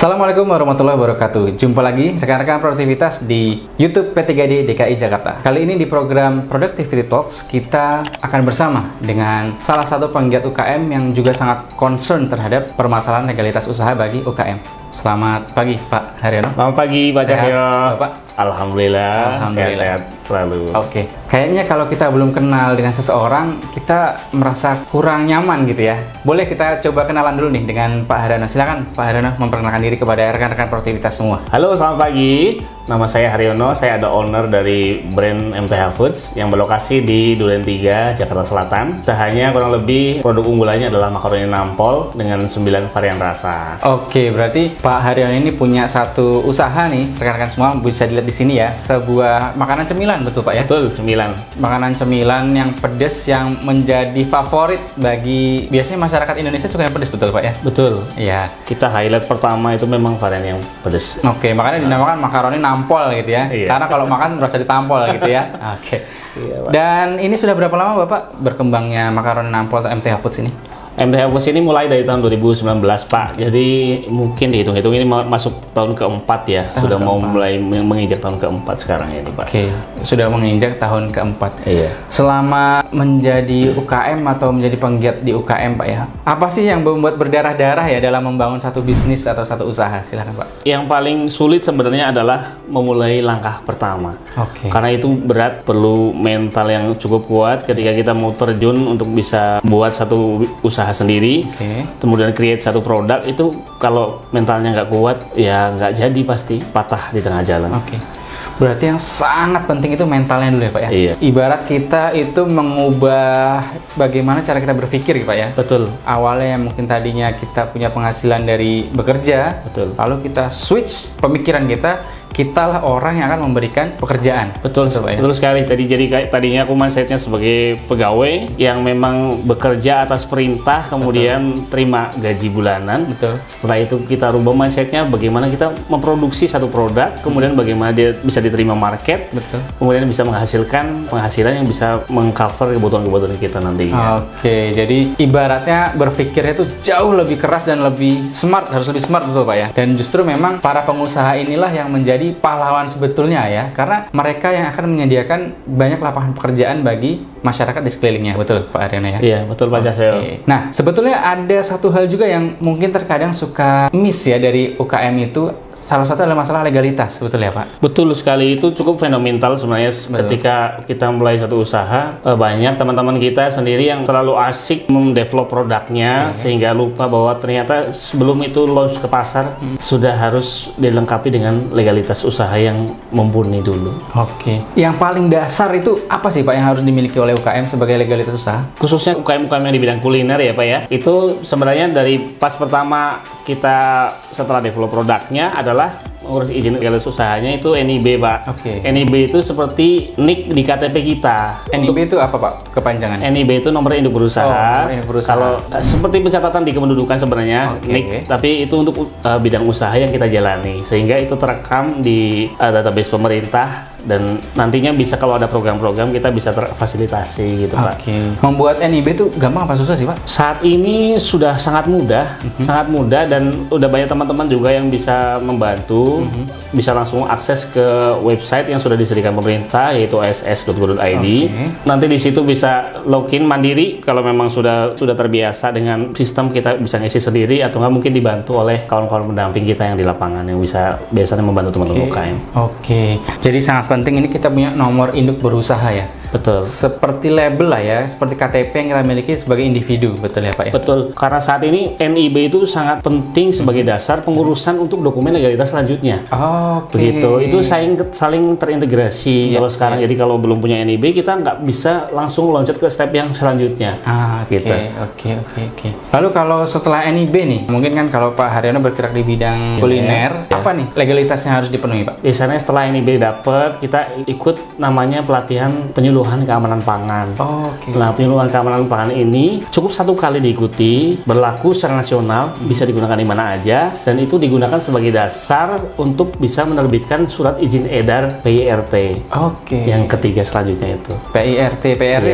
Assalamualaikum warahmatullahi wabarakatuh. Jumpa lagi rekan-rekan produktivitas di YouTube P3D DKI Jakarta. Kali ini di program Productivity Talks kita akan bersama dengan salah satu penggiat UKM yang juga sangat concern terhadap permasalahan legalitas usaha bagi UKM. Selamat pagi Pak Haryono. Selamat pagi Pak Cahyo. Bapak. Alhamdulillah. Sehat-sehat selalu. Oke. Kayaknya kalau kita belum kenal dengan seseorang, kita merasa kurang nyaman gitu ya. Boleh kita coba kenalan dulu nih dengan Pak Haryono. Silakan Pak Haryono memperkenalkan diri kepada rekan-rekan produktivitas semua. Halo, selamat pagi. Nama saya Haryono. Saya ada owner dari brand MTH Foods yang berlokasi di Duren 3, Jakarta Selatan. Usahanya kurang lebih produk unggulannya adalah makaroni nampol dengan 9 varian rasa. Oke, berarti Pak Haryono ini punya satu usaha nih, rekan-rekan semua bisa dilihat di sini ya, sebuah makanan cemilan, betul Pak ya? Betul, cemilan. Makanan cemilan yang pedas yang menjadi favorit bagi biasanya masyarakat Indonesia suka yang pedas, betul Pak ya? Betul. Iya. Kita highlight pertama itu memang varian yang pedas. Oke, makanya dinamakan makaroni nampol gitu ya. Iya. Karena kalau makan berasa ditampol gitu ya. Oke. Iya, Pak. Dan ini sudah berapa lama Bapak berkembangnya makaroni nampol atau MTH Foods ini? MTH Foods ini mulai dari tahun 2019 Pak, jadi mungkin dihitung-hitung ini masuk tahun keempat ya, sudah mau mulai menginjak tahun keempat sekarang ini Pak. Oke, sudah menginjak tahun keempat. Iya. Selama menjadi UKM atau menjadi penggiat di UKM Pak ya, apa sih yang membuat berdarah-darah ya dalam membangun satu bisnis atau satu usaha? Silakan Pak. Yang paling sulit sebenarnya adalah memulai langkah pertama. Oke. Karena itu berat, perlu mental yang cukup kuat ketika kita mau terjun untuk bisa buat satu usaha sendiri, kemudian create satu produk. Itu kalau mentalnya nggak kuat ya nggak jadi, pasti patah di tengah jalan. Oke. Berarti yang sangat penting itu mentalnya dulu ya Pak ya? Iya. Ibarat kita itu mengubah bagaimana cara kita berpikir Pak ya? Betul. Awalnya yang mungkin tadinya kita punya penghasilan dari bekerja, Betul. lalu kita switch pemikiran kitalah orang yang akan memberikan pekerjaan. Betul, Pak ya? betul sekali. Tadinya aku mindsetnya sebagai pegawai yang memang bekerja atas perintah, kemudian terima gaji bulanan. Betul. Setelah itu kita rubah mindsetnya, bagaimana kita memproduksi satu produk, kemudian bagaimana dia bisa diterima market, Betul. kemudian bisa menghasilkan penghasilan yang bisa mengcover kebutuhan-kebutuhan kita nantinya. Oke, jadi ibaratnya berpikirnya itu jauh lebih keras dan lebih smart, harus lebih smart, betul Pak ya? Dan justru memang para pengusaha inilah yang menjadi pahlawan sebetulnya ya, karena mereka yang akan menyediakan banyak lapangan pekerjaan bagi masyarakat di sekelilingnya, betul Pak Haryono ya? Iya, betul Pak Cahyo. Nah, sebetulnya ada satu hal juga yang mungkin terkadang suka miss ya dari UKM itu, salah satu adalah masalah legalitas, betul ya Pak? Betul sekali, itu cukup fundamental sebenarnya. Ketika kita mulai satu usaha, banyak teman-teman kita sendiri yang terlalu asik mendevelop produknya sehingga lupa bahwa ternyata sebelum itu launch ke pasar sudah harus dilengkapi dengan legalitas usaha yang mumpuni dulu. Oke. Yang paling dasar itu apa sih Pak yang harus dimiliki oleh UKM sebagai legalitas usaha? Khususnya UKM-UKM yang di bidang kuliner ya Pak ya, itu sebenarnya dari pas pertama kita setelah develop produknya adalah urus izin legalitas usahanya itu NIB Pak. Oke. NIB itu seperti NIK di KTP kita. NIB itu apa Pak kepanjangan? NIB itu nomor induk berusaha. Nomor induk berusaha. Kalau seperti pencatatan di kependudukan sebenarnya, NIK, tapi itu untuk bidang usaha yang kita jalani, sehingga itu terekam di database pemerintah dan nantinya bisa kalau ada program-program kita bisa terfasilitasi gitu Pak. Oke. Membuat NIB itu gampang apa susah sih Pak? Saat ini sudah sangat mudah, sangat mudah, dan udah banyak teman-teman juga yang bisa membantu, bisa langsung akses ke website yang sudah disediakan pemerintah yaitu ass.go.id. Nanti di situ bisa login mandiri kalau memang sudah terbiasa dengan sistem, kita bisa ngisi sendiri atau nggak mungkin dibantu oleh kawan-kawan pendamping kita yang di lapangan yang bisa biasanya membantu teman-teman UKM. Oke. Jadi sangat penting ini kita punya nomor induk berusaha ya. Betul. Seperti label lah ya, seperti KTP yang kita miliki sebagai individu, betul ya Pak ya? Betul, karena saat ini NIB itu sangat penting sebagai dasar pengurusan untuk dokumen legalitas selanjutnya. Begitu, itu saling terintegrasi kalau sekarang. Jadi kalau belum punya NIB, kita nggak bisa langsung loncat ke step yang selanjutnya. Oke. Lalu kalau setelah NIB nih, mungkin kan kalau Pak Haryono bergerak di bidang kuliner, apa nih legalitasnya harus dipenuhi Pak? Biasanya setelah NIB dapat, kita ikut namanya pelatihan penyuluhan keamanan pangan. Nah, penyuluhan keamanan pangan ini cukup satu kali diikuti, berlaku secara nasional, bisa digunakan di mana aja, dan itu digunakan sebagai dasar untuk bisa menerbitkan surat izin edar PIRT. Yang ketiga selanjutnya itu. PIRT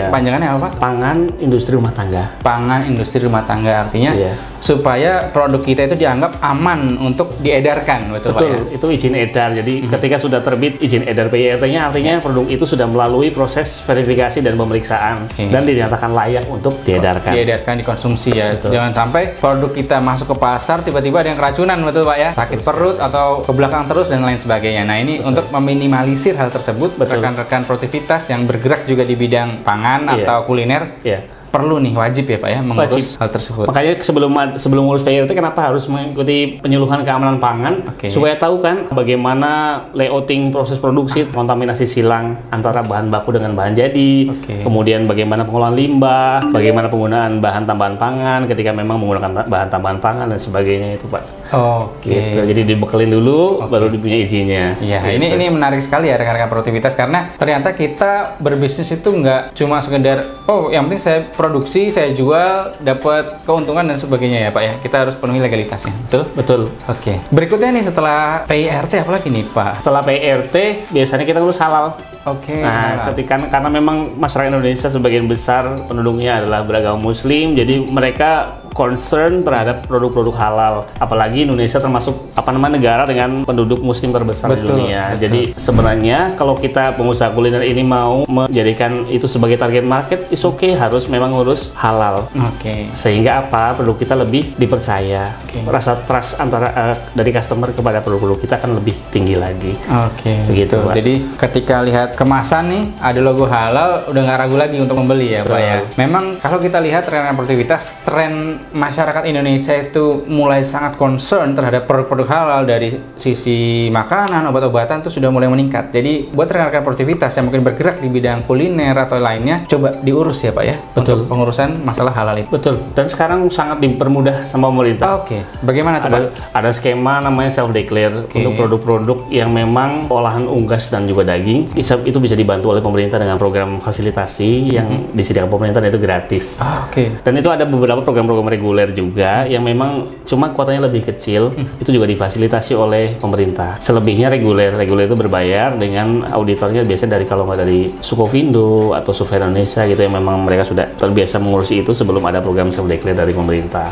kepanjangannya apa Pak? Pangan Industri Rumah Tangga. Pangan Industri Rumah Tangga, artinya supaya produk kita itu dianggap aman untuk diedarkan, betul Pak ya? Itu izin edar. Jadi ketika sudah terbit izin edar PIRT-nya, artinya produk itu sudah melalui proses verifikasi dan pemeriksaan dan dinyatakan layak untuk diedarkan. Diedarkan, dikonsumsi ya. Betul. Jangan sampai produk kita masuk ke pasar tiba-tiba ada yang keracunan, betul Pak ya? Sakit perut atau ke belakang terus dan lain sebagainya. Nah ini untuk meminimalisir hal tersebut, rekan-rekan produktivitas yang bergerak juga di bidang pangan atau kuliner. Perlu nih, wajib ya Pak ya mengurus hal tersebut. Makanya sebelum ngurus PIRT kenapa harus mengikuti penyuluhan keamanan pangan supaya tahu kan bagaimana layouting proses produksi, kontaminasi silang antara bahan baku dengan bahan jadi, kemudian bagaimana pengolahan limbah, bagaimana penggunaan bahan tambahan pangan ketika memang menggunakan bahan tambahan pangan dan sebagainya itu Pak. Gitu. Jadi dibekelin dulu baru dipunya izinnya. Iya, gitu. ini menarik sekali ya rekan-rekan produktivitas karena ternyata kita berbisnis itu nggak cuma sekedar yang penting saya produksi, saya jual, dapat keuntungan dan sebagainya ya Pak ya. Kita harus penuhi legalitasnya, betul? Betul. Berikutnya nih setelah PIRT apa lagi nih Pak? Setelah PIRT biasanya kita ngurus halal. Nah, karena memang masyarakat Indonesia sebagian besar penduduknya adalah beragama Muslim, jadi mereka concern terhadap produk-produk halal. Apalagi Indonesia termasuk negara dengan penduduk Muslim terbesar di dunia. Jadi sebenarnya kalau kita pengusaha kuliner ini mau menjadikan itu sebagai target market, is harus memang ngurus halal. Sehingga produk kita lebih dipercaya. Rasa trust dari customer kepada produk-produk kita akan lebih tinggi lagi. Begitu. Jadi ketika lihat kemasan nih ada logo halal, udah nggak ragu lagi untuk membeli ya Pak ya. Memang kalau kita lihat tren produktivitas, tren masyarakat Indonesia itu mulai sangat concern terhadap produk-produk halal dari sisi makanan, obat-obatan itu sudah mulai meningkat. Jadi buat rekan-rekan produktivitas yang mungkin bergerak di bidang kuliner atau lainnya, coba diurus ya Pak ya. Untuk pengurusan masalah halal itu. Betul. Dan sekarang sangat dipermudah sama pemerintah. Bagaimana tuh Pak? Ada skema namanya self-declare untuk produk-produk yang memang olahan unggas dan juga daging. Itu bisa dibantu oleh pemerintah dengan program fasilitasi yang disediakan pemerintah dan itu gratis. Dan itu ada beberapa program-program reguler juga yang memang cuma kuotanya lebih kecil, itu juga difasilitasi oleh pemerintah. Selebihnya reguler itu berbayar dengan auditornya biasanya kalau nggak dari Sukovindo atau Survey Indonesia gitu yang memang mereka sudah terbiasa mengurusi itu sebelum ada program self-declare dari pemerintah.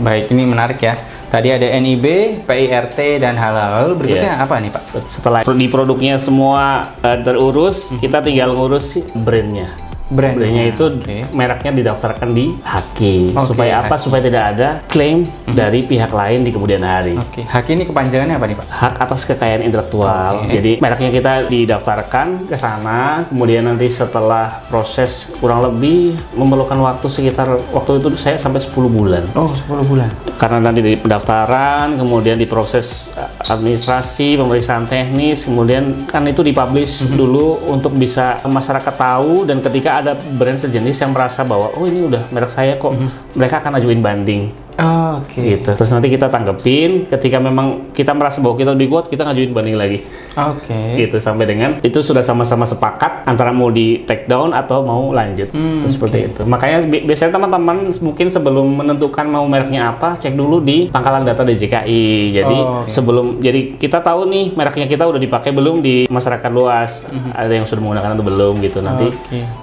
Baik, ini menarik ya. Tadi ada NIB, PIRT, dan halal. Berikutnya apa nih Pak? Setelah di produknya semua terurus, kita tinggal ngurus brandnya. Brandnya itu mereknya didaftarkan di HAKI. Supaya apa? Supaya tidak ada klaim dari pihak lain di kemudian hari. HAKI ini kepanjangannya apa nih Pak? Hak atas kekayaan intelektual. Jadi mereknya kita didaftarkan ke sana, kemudian nanti setelah proses kurang lebih memerlukan waktu sekitar itu saya sampai 10 bulan. 10 bulan. Karena nanti dari pendaftaran, kemudian diproses administrasi, pemeriksaan teknis, kemudian kan itu dipublish dulu untuk bisa masyarakat tahu, dan ketika ada brand sejenis yang merasa bahwa ini udah merek saya kok, mereka akan ajuin banding. Gitu. Terus nanti kita tanggepin, ketika memang kita merasa bahwa kita lebih kuat, kita ngajuin banding lagi. Gitu, sampai dengan itu sudah sama-sama sepakat antara mau di take down atau mau lanjut. Seperti itu. Makanya biasanya teman-teman mungkin sebelum menentukan mau mereknya apa, cek dulu di pangkalan data DJKI. Jadi jadi kita tahu nih mereknya kita udah dipakai belum di masyarakat luas. Ada yang sudah menggunakan atau belum gitu. Nanti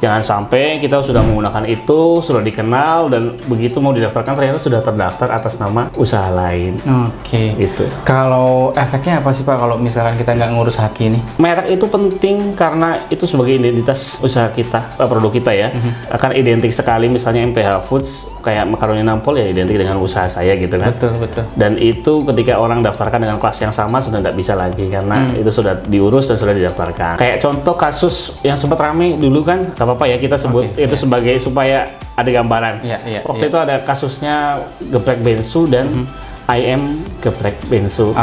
jangan sampai kita sudah menggunakan itu, sudah dikenal, dan begitu mau didaftarkan ternyata sudah terdaftar atas nama usaha lain. Gitu. Kalau efeknya apa sih Pak kalau misalkan kita nggak ngurus HAKI ini? Merek itu penting karena itu sebagai identitas usaha kita, produk kita ya. Akan identik sekali, misalnya MTH Foods kayak makaroni nampol ya identik dengan usaha saya gitu kan. Betul. Dan itu ketika orang daftarkan dengan kelas yang sama sudah tidak bisa lagi karena itu sudah diurus dan sudah didaftarkan. Kayak contoh kasus yang sempat ramai dulu kan, nggak apa-apa ya kita sebut itu sebagai supaya ada gambaran. Waktu itu ada kasusnya geprek bensu dan IM geprek bensu.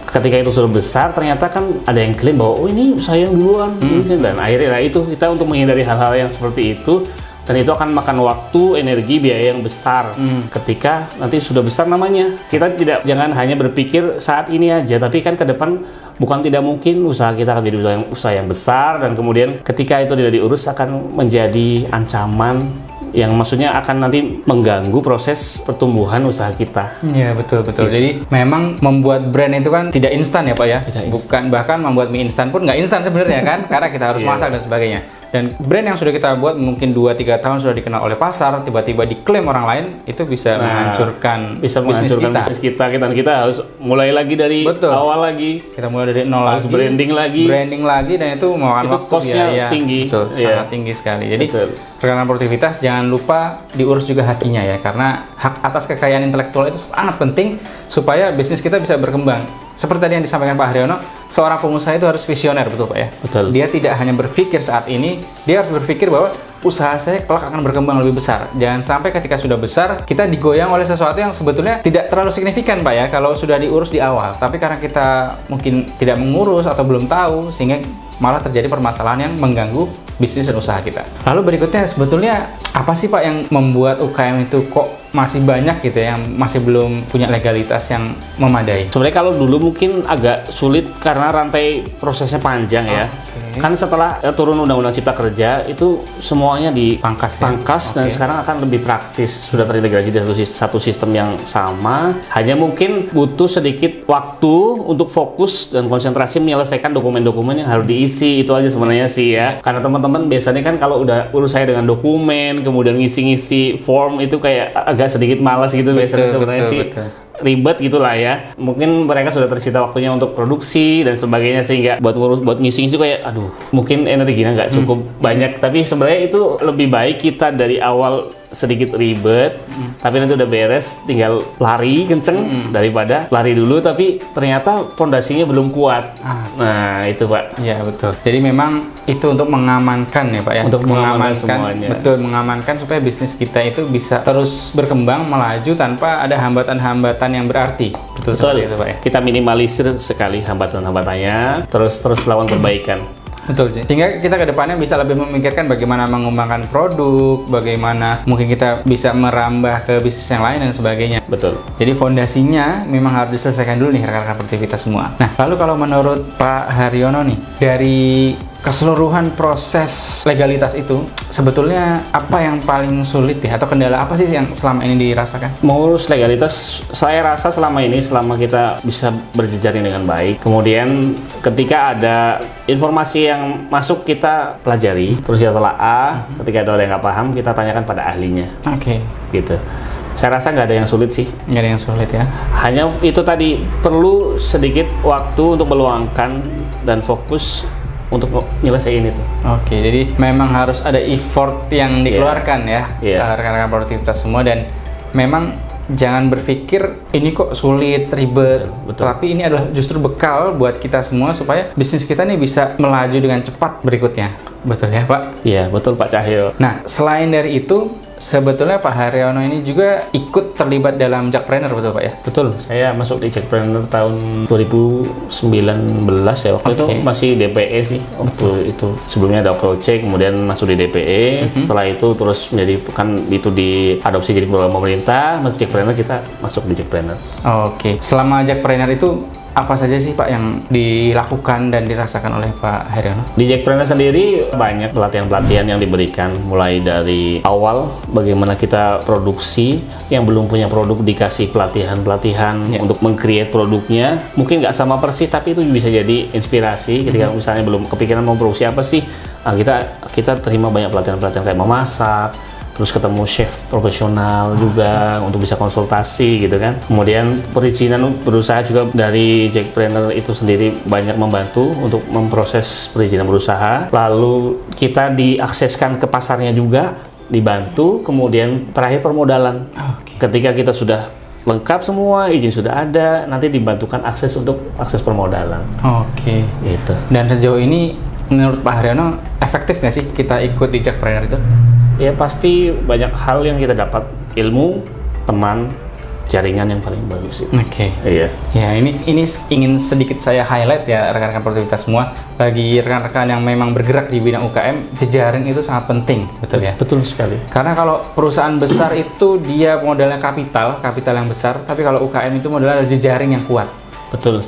Ketika itu sudah besar, ternyata kan ada yang klaim bahwa ini saya yang duluan. Dan akhirnya itu kita untuk menghindari hal-hal yang seperti itu, dan itu akan makan waktu, energi, biaya yang besar. Ketika nanti sudah besar namanya, kita jangan hanya berpikir saat ini aja, tapi kan ke depan bukan tidak mungkin usaha kita akan menjadi usaha yang besar, dan kemudian ketika itu tidak diurus akan menjadi ancaman yang maksudnya akan nanti mengganggu proses pertumbuhan usaha kita. Betul. Jadi memang membuat brand itu kan tidak instan ya Pak ya. Bahkan membuat mie instan pun nggak instan sebenarnya kan, karena kita harus masak dan sebagainya. Dan brand yang sudah kita buat mungkin 2-3 tahun sudah dikenal oleh pasar, tiba-tiba diklaim orang lain, itu bisa menghancurkan bisnis kita. Dan kita harus mulai lagi dari awal lagi. Kita mulai dari nol harus lagi. Branding lagi, dan itu memakan waktu. Cost-nya tinggi. Betul, sangat tinggi sekali. Jadi rekan produktivitas jangan lupa diurus juga hatinya ya, karena hak atas kekayaan intelektual itu sangat penting supaya bisnis kita bisa berkembang. Seperti tadi yang disampaikan Pak Haryono, seorang pengusaha itu harus visioner, betul Pak ya? Betul. Dia tidak hanya berpikir saat ini, dia harus berpikir bahwa usaha saya kelak akan berkembang lebih besar. Jangan sampai ketika sudah besar, kita digoyang oleh sesuatu yang sebetulnya tidak terlalu signifikan Pak ya, kalau sudah diurus di awal. Tapi karena kita mungkin tidak mengurus atau belum tahu, sehingga malah terjadi permasalahan yang mengganggu bisnis dan usaha kita. Lalu berikutnya, sebetulnya apa sih Pak yang membuat UKM itu kok masih banyak gitu ya, yang masih belum punya legalitas yang memadai? Sebenarnya kalau dulu mungkin agak sulit karena rantai prosesnya panjang ya. Kan setelah turun Undang-Undang Cipta Kerja itu semuanya dipangkas dan sekarang akan lebih praktis, sudah terintegrasi di satu sistem yang sama. Hanya mungkin butuh sedikit waktu untuk fokus dan konsentrasi menyelesaikan dokumen-dokumen yang harus diisi, itu aja sebenarnya sih ya. Karena teman-teman biasanya kan kalau udah urusannya dengan dokumen, kemudian ngisi-ngisi form itu kayak agak sedikit malas gitu biasanya sebenarnya sih. Ribet gitulah ya. Mungkin mereka sudah tersita waktunya untuk produksi dan sebagainya, sehingga buat ngisi-ngisi kayak aduh, mungkin energinya nggak cukup banyak. Tapi sebenarnya itu lebih baik kita dari awal sedikit ribet, tapi nanti udah beres tinggal lari kenceng daripada lari dulu tapi ternyata pondasinya belum kuat. Nah itu Pak. Ya betul. Jadi memang itu untuk mengamankan ya Pak ya. Untuk mengamankan semuanya. Betul, mengamankan supaya bisnis kita itu bisa terus berkembang, melaju tanpa ada hambatan-hambatan yang berarti. Betul. Itu Pak ya. Kita minimalisir sekali hambatan-hambatannya, terus lawan perbaikan. Betul sih. Sehingga kita ke depannya bisa lebih memikirkan bagaimana mengembangkan produk, bagaimana mungkin kita bisa merambah ke bisnis yang lain dan sebagainya. Betul. Jadi fondasinya memang harus diselesaikan dulu nih rekan-rekan produktivitas semua. Nah, lalu kalau menurut Pak Haryono nih, dari keseluruhan proses legalitas itu sebetulnya apa yang paling sulit ya, atau kendala apa sih yang selama ini dirasakan? Mengurus legalitas, saya rasa selama kita bisa berjejaring dengan baik. Kemudian ketika ada informasi yang masuk kita pelajari, terus kita telaah. Ketika ada yang nggak paham, kita tanyakan pada ahlinya. Oke. Gitu. Saya rasa nggak ada yang sulit sih. Nggak ada yang sulit ya. Hanya itu tadi, perlu sedikit waktu untuk meluangkan dan fokus untuk nyelesain itu. Oke, jadi memang harus ada effort yang dikeluarkan rekan-rekan produktivitas semua, dan memang jangan berpikir ini kok sulit, ribet. Betul. Tapi ini adalah justru bekal buat kita semua supaya bisnis kita nih bisa melaju dengan cepat berikutnya. Betul ya Pak? Iya, betul Pak Cahyo. Nah, selain dari itu, sebetulnya Pak Haryono ini juga ikut terlibat dalam Jakpreneur, betul Pak ya? Betul, saya masuk di Jakpreneur tahun 2019 ya. Waktu itu masih DPE sih. Waktu itu sebelumnya ada OKOC, kemudian masuk di DPE. Setelah itu terus menjadi itu diadopsi jadi program pemerintah. Masuk Jakpreneur, kita masuk di Jakpreneur. Oke. Selama Jakpreneur itu apa saja sih Pak yang dilakukan dan dirasakan oleh Pak Haryono? Di Jakpreneur sendiri banyak pelatihan-pelatihan yang diberikan, mulai dari awal bagaimana kita produksi, yang belum punya produk dikasih pelatihan-pelatihan untuk meng-create produknya. Mungkin nggak sama persis, tapi itu bisa jadi inspirasi ketika misalnya belum kepikiran mau produksi apa sih. Nah, kita terima banyak pelatihan-pelatihan kayak memasak, terus ketemu chef profesional juga untuk bisa konsultasi gitu kan. Kemudian perizinan berusaha juga dari Jakpreneur itu sendiri banyak membantu untuk memproses perizinan berusaha. Lalu kita diakseskan ke pasarnya juga, dibantu. Kemudian terakhir permodalan. Ketika kita sudah lengkap semua, izin sudah ada, nanti dibantukan akses permodalan. Oke. Gitu. Dan sejauh ini menurut Pak Haryono efektif nggak sih kita ikut di Jakpreneur itu? Ya pasti banyak hal yang kita dapat, ilmu, teman, jaringan yang paling bagus. Oke. Iya. Ya ini ingin sedikit saya highlight ya rekan-rekan produktivitas semua. Bagi rekan-rekan yang memang bergerak di bidang UKM, jejaring itu sangat penting, betul ya? Betul sekali. Karena kalau perusahaan besar itu dia modalnya kapital yang besar, tapi kalau UKM itu modalnya ada jejaring yang kuat. Betul.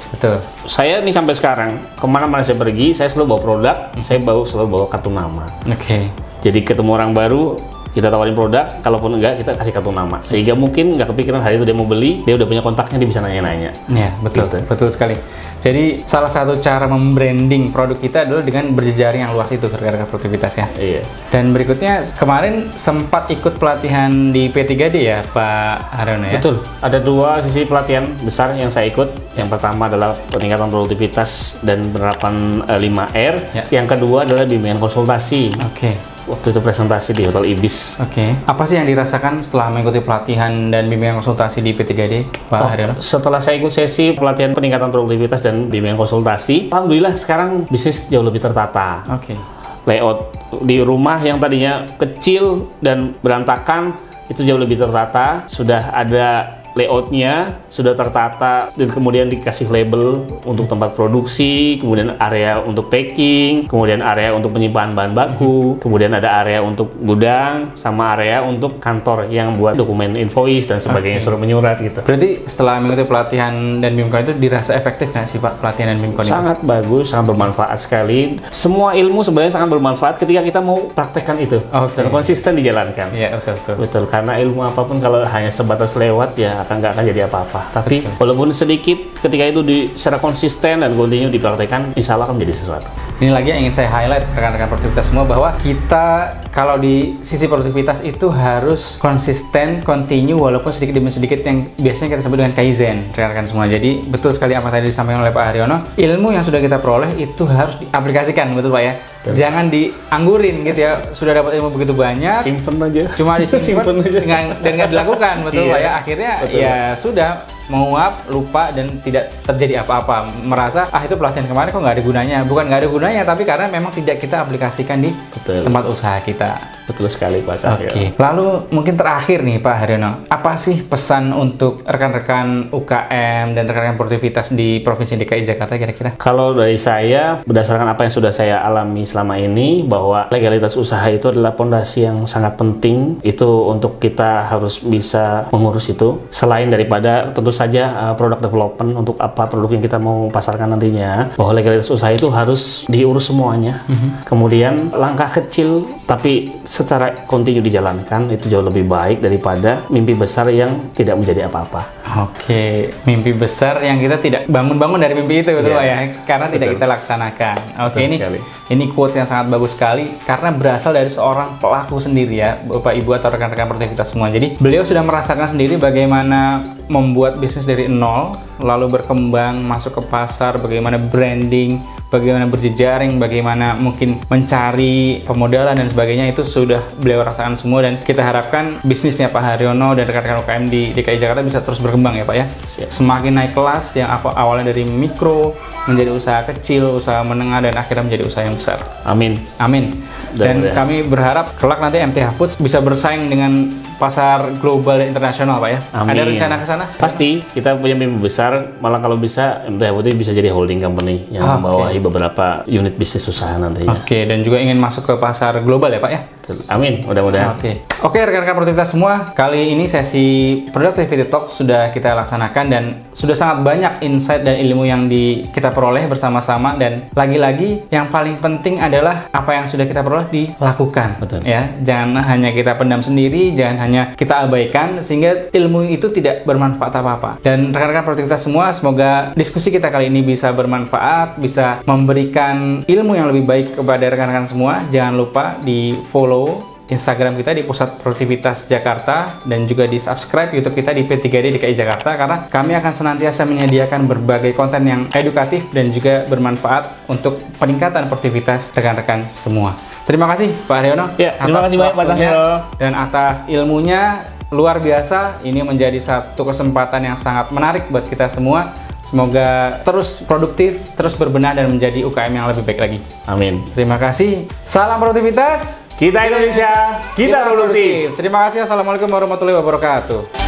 Saya nih sampai sekarang kemana-mana saya pergi, saya selalu bawa produk, saya selalu bawa kartu nama. Oke. Jadi ketemu orang baru, kita tawarin produk, kalaupun enggak kita kasih kartu nama. Sehingga mungkin nggak kepikiran hari itu dia mau beli, dia udah punya kontaknya, dia bisa nanya-nanya. Ya, betul. Gitu. Betul sekali. Jadi salah satu cara membranding produk kita adalah dengan berjejaring yang luas itu rekan-rekan produktivitas ya. Iya. Dan berikutnya kemarin sempat ikut pelatihan di P3D ya Pak Haryono ya. Betul. Ada 2 sisi pelatihan besar yang saya ikut. Yang pertama adalah peningkatan produktivitas dan penerapan 5R. Ya. Yang kedua adalah bimbingan konsultasi. Oke. Waktu itu presentasi di Hotel Ibis. Oke. Apa sih yang dirasakan setelah mengikuti pelatihan dan bimbingan konsultasi di P3D Pak Haryono? Setelah saya ikut sesi pelatihan peningkatan produktivitas dan bimbingan konsultasi, alhamdulillah sekarang bisnis jauh lebih tertata. Oke. Layout di rumah yang tadinya kecil dan berantakan itu jauh lebih tertata, sudah ada layoutnya, sudah tertata dan kemudian dikasih label untuk tempat produksi, kemudian area untuk packing, kemudian area untuk penyimpanan bahan baku, kemudian ada area untuk gudang, sama area untuk kantor yang buat dokumen invoice dan sebagainya, surat menyurat gitu. Berarti setelah mengikuti pelatihan dan BIMKON itu dirasa efektif nggak sih Pak pelatihan dan BIMKON itu? Sangat bagus, sangat bermanfaat sekali. Semua ilmu sebenarnya sangat bermanfaat ketika kita mau praktekkan itu dan konsisten dijalankan. Iya, betul. Betul, karena ilmu apapun kalau hanya sebatas lewat ya nggak akan jadi apa-apa. Tapi walaupun sedikit, ketika itu secara konsisten dan continue dipraktekkan, insya Allah akan menjadi sesuatu. Ini lagi yang ingin saya highlight rekan-rekan produktivitas semua, bahwa kita kalau di sisi produktivitas itu harus konsisten, continue walaupun sedikit demi sedikit, yang biasanya kita sebut dengan kaizen rekan-rekan semua. Jadi betul sekali apa tadi disampaikan oleh Pak Haryono, ilmu yang sudah kita peroleh itu harus diaplikasikan, betul Pak ya? Betul. Jangan dianggurin gitu ya, sudah dapat ilmu begitu banyak, simpen aja, cuma disimpan dan nggak dilakukan, betul Pak ya? Akhirnya betul. Ya sudah, menguap, lupa, dan tidak terjadi apa-apa, merasa itu pelatihan kemarin kok nggak ada gunanya. Bukan nggak ada gunanya, tapi karena memang tidak kita aplikasikan di tempat usaha kita. Betul sekali Pak Cahyo. Oke. Lalu mungkin terakhir nih Pak Haryono, apa sih pesan untuk rekan-rekan UKM dan rekan-rekan produktivitas di Provinsi DKI Jakarta kira-kira? Kalau dari saya, berdasarkan apa yang sudah saya alami selama ini, bahwa legalitas usaha itu adalah pondasi yang sangat penting. Itu untuk kita harus bisa mengurus itu. Selain daripada tentu saja produk development, untuk apa produk yang kita mau pasarkan nantinya, bahwa legalitas usaha itu harus diurus semuanya. Kemudian langkah kecil tapi secara kontinu dijalankan itu jauh lebih baik daripada mimpi besar yang tidak menjadi apa-apa. Oke, mimpi besar yang kita tidak bangun-bangun dari mimpi itu, betul Pak ya? Karena tidak kita laksanakan. Oke, ini quote yang sangat bagus sekali karena berasal dari seorang pelaku sendiri ya, Bapak Ibu atau rekan-rekan produktivitas semua. Jadi beliau sudah merasakan sendiri bagaimana membuat bisnis dari nol, lalu berkembang, masuk ke pasar, bagaimana branding, bagaimana berjejaring, bagaimana mungkin mencari pemodalan dan sebagainya. Itu sudah beliau rasakan semua, dan kita harapkan bisnisnya Pak Haryono dan rekan-rekan UKM di DKI Jakarta bisa terus berkembang ya Pak ya. Semakin naik kelas, yang awalnya dari mikro menjadi usaha kecil, usaha menengah, dan akhirnya menjadi usaha yang besar. Amin. Amin. Dan kami berharap kelak nanti MTH Foods bisa bersaing dengan pasar global dan internasional Pak ya. Amin. Ada rencana ke sana? Pasti, kita punya mimpi besar, malah kalau bisa MTH Foods bisa jadi holding company yang membawahi beberapa unit bisnis usaha nantinya. Oke, dan juga ingin masuk ke pasar global ya Pak ya? Amin, mudah-mudahan. Oke, rekan-rekan produktivitas semua, kali ini sesi Productivity Talk sudah kita laksanakan dan sudah sangat banyak insight dan ilmu yang kita peroleh bersama-sama, dan lagi-lagi yang paling penting adalah apa yang sudah kita peroleh dilakukan. Betul. Ya, jangan hanya kita pendam sendiri, jangan hanya kita abaikan sehingga ilmu itu tidak bermanfaat apa-apa. Dan rekan-rekan produktivitas semua, semoga diskusi kita kali ini bisa bermanfaat, bisa memberikan ilmu yang lebih baik kepada rekan-rekan semua. Jangan lupa di follow Instagram kita di Pusat Produktivitas Jakarta, dan juga di subscribe YouTube kita di P3D DKI Jakarta, karena kami akan senantiasa menyediakan berbagai konten yang edukatif dan juga bermanfaat untuk peningkatan produktivitas rekan-rekan semua. Terima kasih Pak Haryono. Ya, terima kasih banyak Pak Cahyo. Dan atas ilmunya luar biasa. Ini menjadi satu kesempatan yang sangat menarik buat kita semua. Semoga terus produktif, terus berbenah, dan menjadi UKM yang lebih baik lagi. Amin. Terima kasih. Salam produktivitas. Kita Indonesia, kita produktif. Terima kasih. Assalamualaikum warahmatullahi wabarakatuh.